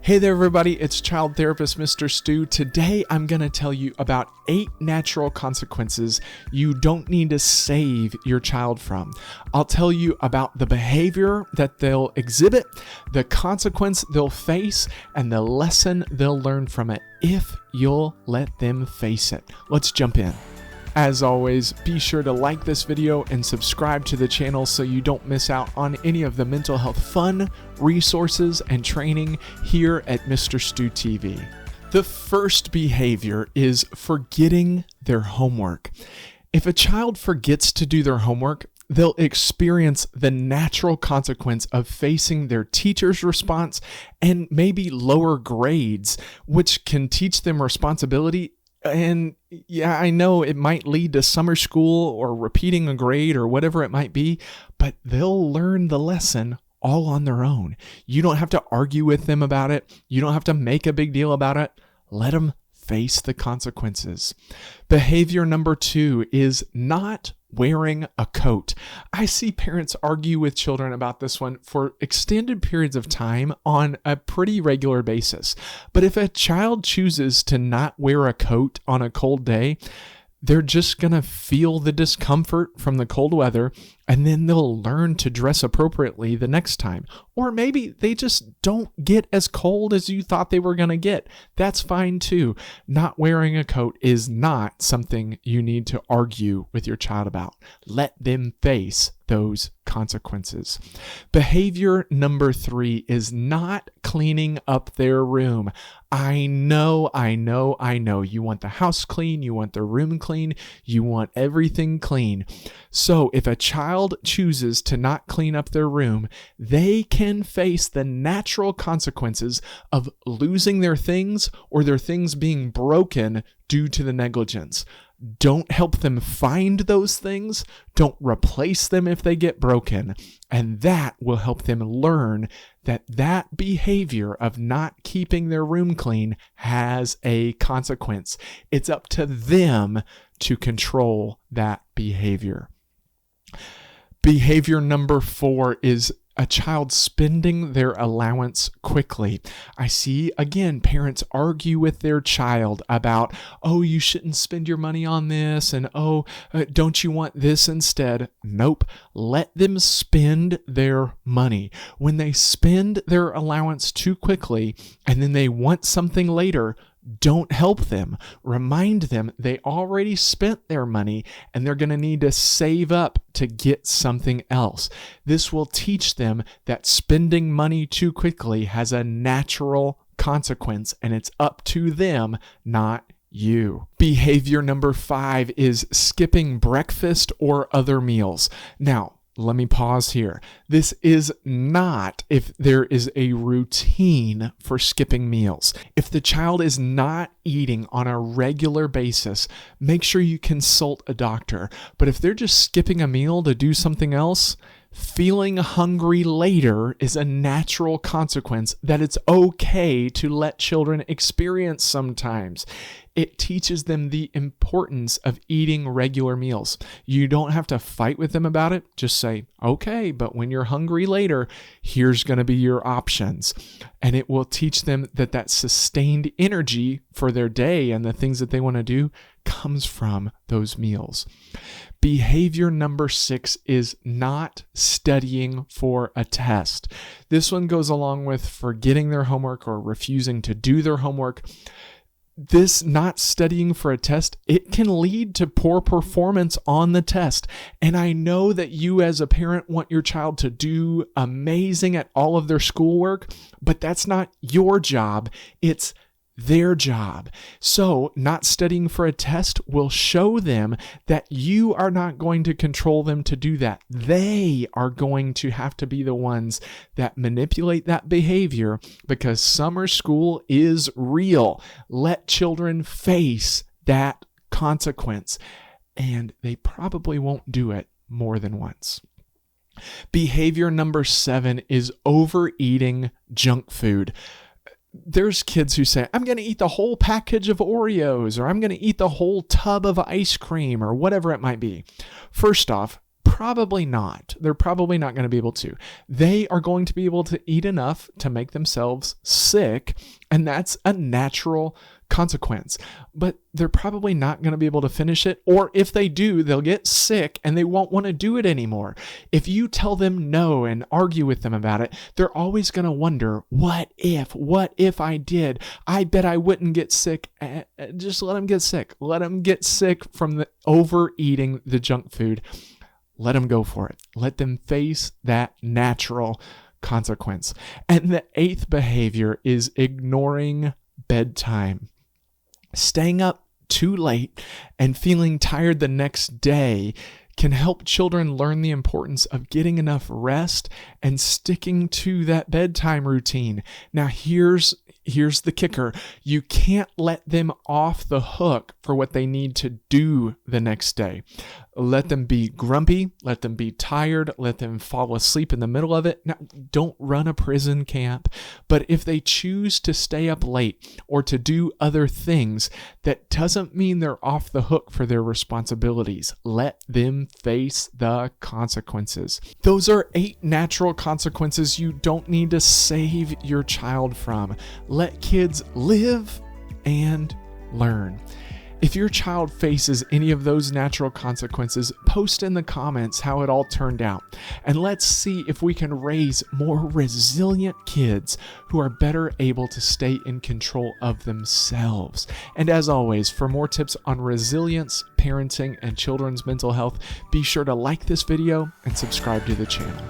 Hey there everybody, it's child therapist Mr. Stu. Today I'm going to tell you about 8 natural consequences you don't need to save your child from. I'll tell you about the behavior that they'll exhibit, the consequence they'll face, and the lesson they'll learn from it if you'll let them face it. Let's jump in. As always, be sure to like this video and subscribe to the channel so you don't miss out on any of the mental health fun, resources, and training here at Mr. Stu TV. The first behavior is forgetting their homework. If a child forgets to do their homework, they'll experience the natural consequence of facing their teacher's response and maybe lower grades, which can teach them responsibility. And yeah, I know it might lead to summer school or repeating a grade or whatever it might be, but they'll learn the lesson all on their own. You don't have to argue with them about it. You don't have to make a big deal about it. Let them face the consequences. Behavior number 2 is not wearing a coat. I see parents argue with children about this one for extended periods of time on a pretty regular basis. But if a child chooses to not wear a coat on a cold day, they're just going to feel the discomfort from the cold weather, and then they'll learn to dress appropriately the next time. Or maybe they just don't get as cold as you thought they were going to get. That's fine too. Not wearing a coat is not something you need to argue with your child about. Let them face those consequences. Behavior number 3 is not cleaning up their room. I know. You want the house clean. You want the room clean. You want everything clean. So if a child chooses to not clean up their room, they can face the natural consequences of losing their things or their things being broken due to the negligence. Don't help them find those things. Don't replace them if they get broken. And that will help them learn that behavior of not keeping their room clean has a consequence. It's up to them to control that behavior. Behavior number 4 is a child spending their allowance quickly. I see, again, parents argue with their child about, oh, you shouldn't spend your money on this, and don't you want this instead? Nope. Let them spend their money. When they spend their allowance too quickly, and then they want something later, don't help them. Remind them they already spent their money and they're going to need to save up to get something else. This will teach them that spending money too quickly has a natural consequence and it's up to them, not you. Behavior number 5 is skipping breakfast or other meals. Now, let me pause here. This is not if there is a routine for skipping meals. If the child is not eating on a regular basis, make sure you consult a doctor. But if they're just skipping a meal to do something else, feeling hungry later is a natural consequence that it's okay to let children experience sometimes. It teaches them the importance of eating regular meals. You don't have to fight with them about it. Just say, okay, but when you're hungry later, here's going to be your options. And it will teach them that sustained energy for their day and the things that they want to do comes from those meals. Behavior number 6 is not studying for a test. This one goes along with forgetting their homework or refusing to do their homework. This not studying for a test, it can lead to poor performance on the test. And I know that you as a parent want your child to do amazing at all of their schoolwork, but that's not your job. It's their job. So not studying for a test will show them that you are not going to control them to do that. They are going to have to be the ones that manipulate that behavior because summer school is real. Let children face that consequence, and they probably won't do it more than once. Behavior number 7 is overeating junk food. There's kids who say, I'm going to eat the whole package of Oreos, or I'm going to eat the whole tub of ice cream, or whatever it might be. First off, Probably not. They're probably not going to be able to. They are going to be able to eat enough to make themselves sick, and that's a natural consequence. But they're probably not going to be able to finish it, or if they do, they'll get sick and they won't want to do it anymore. If you tell them no and argue with them about it, they're always going to wonder, what if I did? I bet I wouldn't get sick. Just let them get sick. Let them get sick from the overeating the junk food. Let them go for it. Let them face that natural consequence. And the eighth behavior is ignoring bedtime. Staying up too late and feeling tired the next day can help children learn the importance of getting enough rest and sticking to that bedtime routine. Now, here's the kicker. You can't let them off the hook for what they need to do the next day. Let them be grumpy, let them be tired, let them fall asleep in the middle of it. Now, don't run a prison camp, but if they choose to stay up late or to do other things, that doesn't mean they're off the hook for their responsibilities. Let them face the consequences. Those are 8 natural consequences you don't need to save your child from. Let kids live and learn. If your child faces any of those natural consequences, post in the comments how it all turned out. And let's see if we can raise more resilient kids who are better able to stay in control of themselves. And as always, for more tips on resilience, parenting, and children's mental health, be sure to like this video and subscribe to the channel.